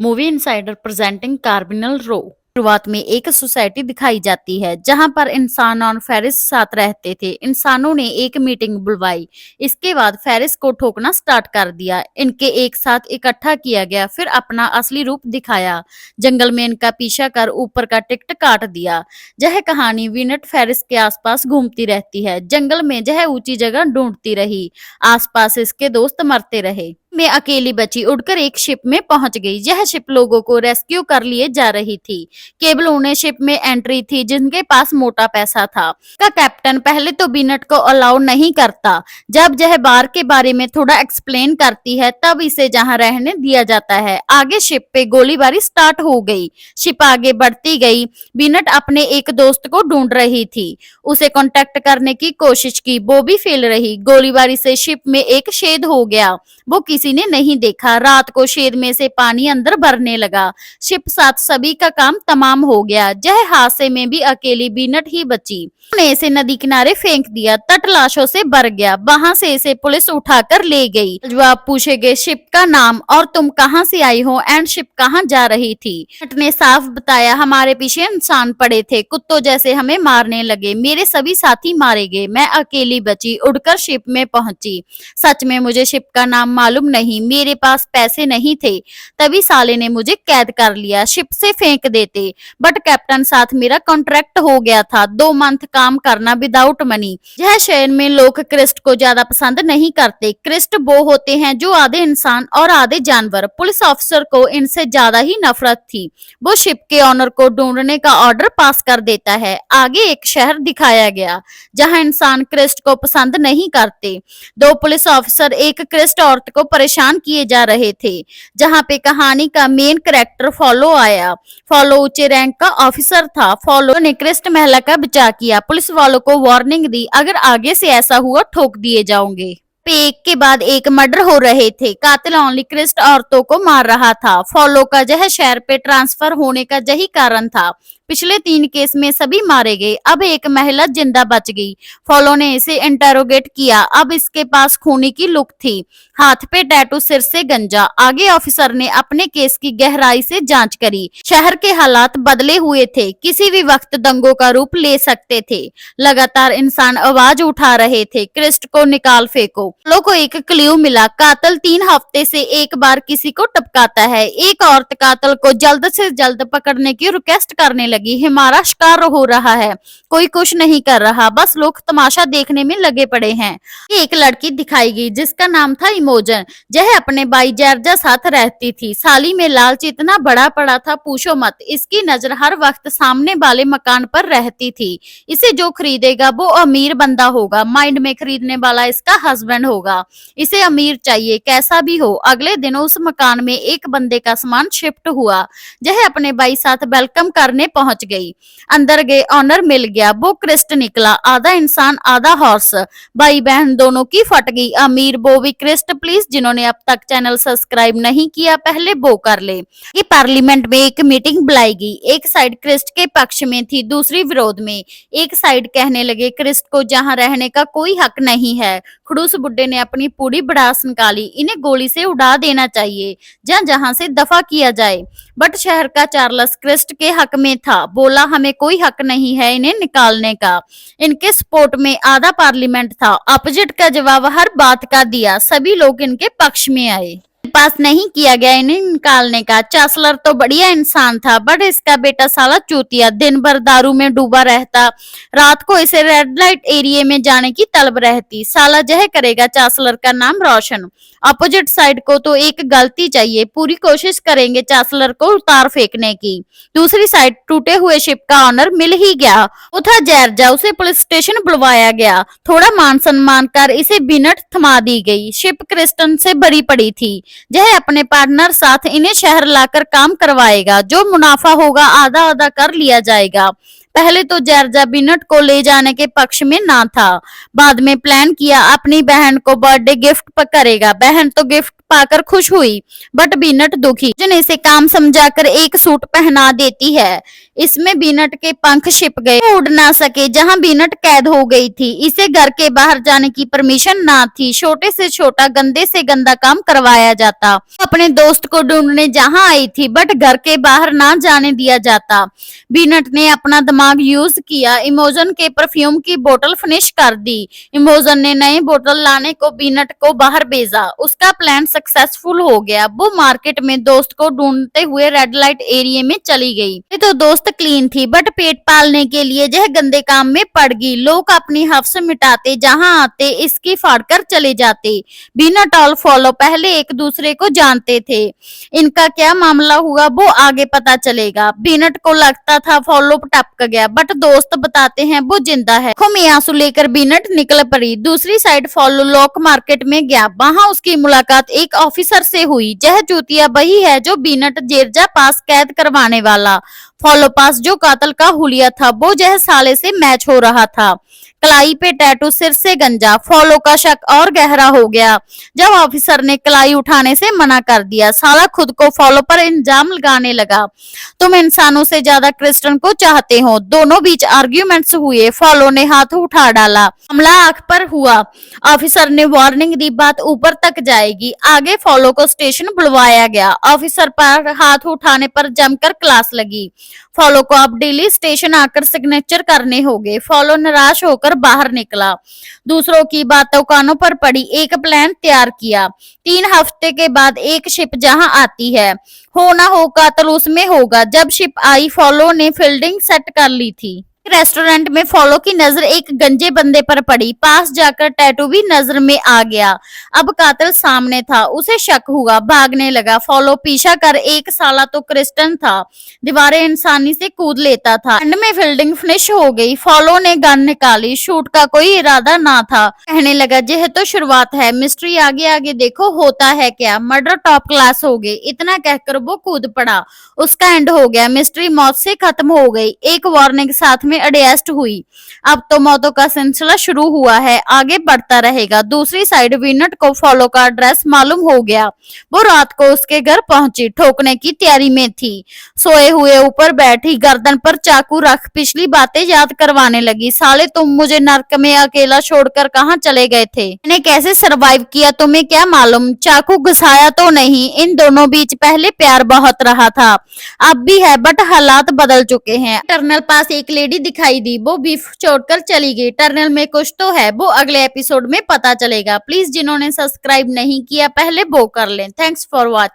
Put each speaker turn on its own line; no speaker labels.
Movie insider presenting carbinol रो। शुरुआत में एक सोसाइटी दिखाई जाती है जहां पर इंसान और फेरिस साथ रहते थे। इंसानों ने एक मीटिंग बुलवाई। इसके बाद फेरिस को ठोकना स्टार्ट कर दिया। इनके एक साथ इकट्ठा किया गया, फिर अपना असली रूप दिखाया। जंगल में इनका पीछा कर ऊपर का टिकट काट दिया। यह कहानी विनट फेरिस के आसपास घूमती रहती है। जंगल में यह ऊंची जगह ढूंढती रही। आसपास इसके दोस्त मरते रहे। मैं अकेली बची, उड़कर एक शिप में पहुंच गई। यह शिप लोगों को रेस्क्यू कर लिए जा रही थी। केवल उन्हें शिप में एंट्री थी जिनके पास मोटा पैसा था। का कैप्टन पहले तो बीनट को अलाउ नहीं करता। जब यह बार के बारे में थोड़ा एक्सप्लेन करती है तब इसे जहां रहने दिया जाता है। आगे शिप पे गोलीबारी स्टार्ट हो गई। शिप आगे बढ़ती गई। बीनट अपने एक दोस्त को ढूंढ रही थी। उसे कांटेक्ट करने की कोशिश की, वो भी फेल रही। गोलीबारी से शिप में एक छेद हो गया। वो किसी ने नहीं देखा। रात को छेद में से पानी अंदर भरने लगा। शिप साथ सभी का काम तमाम हो गया। यह हादसे में भी अकेली बीनट ही बची। उन्होंने इसे नदी किनारे फेंक दिया। तट लाशों से भर गया। वहां से इसे पुलिस उठाकर ले गई। जवाब पूछे गए शिप का नाम और तुम कहां से आई हो एंड शिप कहां जा रही थी। बीनट ने साफ बताया, हमारे पीछे इंसान पड़े थे, कुत्तों जैसे हमें मारने लगे। मेरे सभी साथी मारे गए। मैं अकेली बची, उड़कर शिप में पहुंची। सच में मुझे शिप का नाम मालूम नहीं। मेरे पास पैसे नहीं थे, तभी साले ने मुझे कैद कर लिया। शिप से फेंक देते, बट कैप्टन साथ मेरा कॉन्ट्रैक्ट हो गया था 2 मंथ काम करना विदाउट मनी। यह शहर में लोग क्रिस्ट को ज्यादा पसंद नहीं करते। क्रिस्ट वो होते हैं जो आधे इंसान और आधे जानवर। पुलिस ऑफिसर को इनसे ज्यादा ही नफरत थी। वो शिप के ऑनर को ढूंढने का ऑर्डर पास कर देता है। आगे एक शहर दिखाया गया जहां इंसान क्रिस्ट को पसंद नहीं करते। 2 पुलिस ऑफिसर एक क्रिस्ट औरत को परेशान किए जा रहे थे। जहां पे कहानी का मेन कैरेक्टर फॉलो आया। फॉलो ऊंचे रैंक का ऑफिसर था। फॉलो ने क्रिस्ट महिला का बचाव किया। पुलिस वालों को वार्निंग दी, अगर आगे से ऐसा हुआ ठोक दिए जाओगे। पे एक के बाद एक मर्डर हो रहे थे। कातिल ओनली क्रिस्ट औरतों को मार रहा था। फॉलो का यह शहर पे ट्रांसफर होने का यही कारण था। पिछले 3 केस में सभी मारे गए। अब एक महिला जिंदा बच गई। फॉलो ने इसे इंटेरोगेट किया। अब इसके पास खूनी की लुक थी, हाथ पे टैटू, सिर से गंजा। आगे ऑफिसर ने अपने केस की गहराई से जांच करी। शहर के हालात बदले हुए थे, किसी भी वक्त दंगों का रूप ले सकते थे। लगातार इंसान आवाज उठा रहे थे, क्रिस्ट को निकाल फेंको। फॉलो को एक क्ल्यू मिला, कातिल 3 हफ्ते से एक बार किसी को टपकाता है। एक औरत कातिल को जल्द से जल्द पकड़ने की रिक्वेस्ट करने लगी। हमारा शिकार हो रहा है, कोई कुछ नहीं कर रहा, बस लोग तमाशा देखने में लगे पड़े हैं। एक लड़की दिखाई गई जिसका नाम था इमोजन। यह अपने भाई जर्जा साथ रहती थी। साली में लालच इतना बड़ा पड़ा था, पूछो मत। इसकी नजर हर वक्त सामने वाले मकान पर रहती थी। इसे जो खरीदेगा वो अमीर बंदा होगा। माइंड में खरीदने वाला इसका हस्बैंड होगा। इसे अमीर चाहिए, कैसा भी हो। अगले दिन उस मकान में एक बंदे का सामान शिफ्ट हुआ। यह अपने भाई साथ वेलकम करने पहुंच गई। अंदर गए, ऑनर मिल गया। वो क्रिस्ट निकला, आधा इंसान आधा हॉर्स। भाई बहन दोनों की फट गई। अमीर वो भी क्रिस्ट। प्लीज जिन्होंने अब तक चैनल सब्सक्राइब नहीं किया पहले वो कर ले। ये पार्लियामेंट में एक मीटिंग बुलाई गई। एक साइड क्रिस्ट के पक्ष में थी, दूसरी विरोध में। एक साइड कहने लगे क्रिस्ट को जहां रहने का कोई हक नहीं है। खड़ूस बुड्ढे ने अपनी पूरी भड़ास निकाली, इन्हें गोली से उड़ा देना चाहिए जहां जहां से दफा किया जाए। बट शहर का चार्ल्स क्रिस्ट के हक में था। बोला हमें कोई हक नहीं है इन्हें निकालने का। इनके सपोर्ट में आधा पार्लियामेंट था। अपोजिट का जवाब हर बात का दिया। सभी लोग इनके पक्ष में आए। पास नहीं किया गया इन्हें निकालने का। चांसलर तो बढ़िया इंसान था, बट इसका बेटा साला चूतिया, दिन भर दारू में डूबा रहता। रात को इसे रेड लाइट एरिया में जाने की तलब रहती। साला यह करेगा चांसलर का नाम रोशन। अपोजिट साइड को तो एक गलती चाहिए, पूरी कोशिश करेंगे चांसलर को उतार फेंकने की। दूसरी साइड टूटे हुए शिप का ऑनर मिल ही गया। वो था जर्जा, उसे पुलिस स्टेशन बुलवाया गया। थोड़ा मान सम्मान कर इसे बिनट थमा दी गई। शिप क्रिस्टन से भरी पड़ी थी। यह अपने पार्टनर साथ इन्हें शहर लाकर काम करवाएगा। जो मुनाफा होगा आधा आधा कर लिया जाएगा। पहले तो जर्जा बिनट को ले जाने के पक्ष में ना था। बाद में प्लान किया अपनी बहन को बर्थडे गिफ्ट करेगा। बहन तो गिफ्ट पाकर खुश हुई, बट बिनट दुखी। जन इसे काम समझाकर एक सूट पहना देती है। इसमें बीनट के पंख छिप गए, वो उड़ ना सके जहां बीनट कैद हो गई थी। इसे घर के बाहर जाने की परमिशन ना थी। छोटे से छोटा, गंदे से गंदा काम करवाया जाता। अपने दोस्त को ढूंढने जहां आई थी, बट घर के बाहर ना जाने दिया जाता। बीनट ने अपना दिमाग यूज किया, इमोजन के परफ्यूम की बोतल फिनिश कर दी। इमोजन ने नई बोतल लाने को बीनट को बाहर भेजा। उसका प्लान सक्सेसफुल हो गया। वो मार्केट में दोस्त को ढूंढते हुए रेड लाइट एरिया में चली गई। ये तो दोस्त क्लीन थी, बट पेट पालने के लिए यह गंदे काम में पड़ गई। लोग अपनी हफ्स मिटाते, जहां आते इसकी फाड़कर चले जाते। बीनट और फॉलो पहले एक दूसरे को जानते थे। इनका क्या मामला हुआ वो आगे पता चलेगा। बीनट को लगता था फॉलो टपक गया, बट दोस्त बताते हैं वो जिंदा है। आंखों में आंसू लेकर बीनट निकल पड़ी। दूसरी साइड फॉलो लॉक मार्केट में गया। वहां उसकी मुलाकात एक ऑफिसर से हुई। यह चूतिया वही है जो बीनट जेरजा पास कैद करवाने वाला। फॉलो पास जो कातल का हुलिया था, वो यह साले से मैच हो रहा था। कलाई पे टैटू, सिर से गंजा। फॉलो का शक और गहरा हो गया जब ऑफिसर ने कलाई उठाने से मना कर दिया। साला खुद को फॉलो पर इल्जाम लगाने लगा। तुम इंसानों से ज्यादा क्रिस्टन को चाहते हो। दोनों बीच आर्ग्यूमेंट्स हुए। फॉलो ने हाथ उठा डाला। हमला आंख पर हुआ। ऑफिसर ने वार्निंग दी, बात ऊपर तक जाएगी। आगे फॉलो को स्टेशन बुलवाया गया। ऑफिसर पर हाथ उठाने पर जमकर क्लास लगी। फॉलो को अब डेली स्टेशन आकर सिग्नेचर करने होंगे। फॉलो निराश होकर बाहर निकला। दूसरों की बातों कानों पर पड़ी। एक प्लान तैयार किया। 3 हफ्ते के बाद एक शिप जहां आती है, हो ना हो कातल उसमें होगा। जब शिप आई, फॉलो ने फील्डिंग सेट कर ली थी। रेस्टोरेंट में फॉलो की नजर एक गंजे बंदे पर पड़ी। पास जाकर टैटू भी नजर में आ गया। अब कातिल सामने था। उसे शक हुआ, भागने लगा। फॉलो पीछा कर, एक साला तो क्रिस्टन था, दीवारें इंसानी से कूद लेता था। एंड में फील्डिंग फिनिश हो गई। फॉलो ने गन निकाली। शूट का कोई इरादा ना था। कहने लगा, यह तो शुरुआत है, मिस्ट्री आगे आगे देखो होता है क्या। मर्डर टॉप क्लास हो गई। इतना कहकर वो कूद पड़ा। उसका एंड हो गया। मिस्ट्री मौत से खत्म हो गई। एक वार्निंग साथ में अरेस्ट हुई। अब तो मौतों का सिलसिला शुरू हुआ है, आगे बढ़ता रहेगा। दूसरी साइड बीनट को फॉलो का एड्रेस मालूम हो गया। वो रात को उसके घर पहुंची, ठोकने की तैयारी में थी। सोए हुए ऊपर बैठी, गर्दन पर चाकू रख पिछली बातें याद करवाने लगी। साले तुम मुझे नर्क में अकेला छोड़कर कहां चले गए थे? मैंने कैसे सरवाइव किया तुम्हें क्या मालूम? चाकू घुसाया तो नहीं। इन दोनों बीच पहले प्यार बहुत रहा था, अब भी है, बट हालात बदल चुके हैं। टर्नल पास एक लेडी दिखाई दी। वो बीफ छोड़कर चली गई। टर्नल में कुछ तो है, वो अगले एपिसोड में पता चलेगा। प्लीज जिन्होंने सब्सक्राइब नहीं किया पहले वो कर लें। Thanks for watching.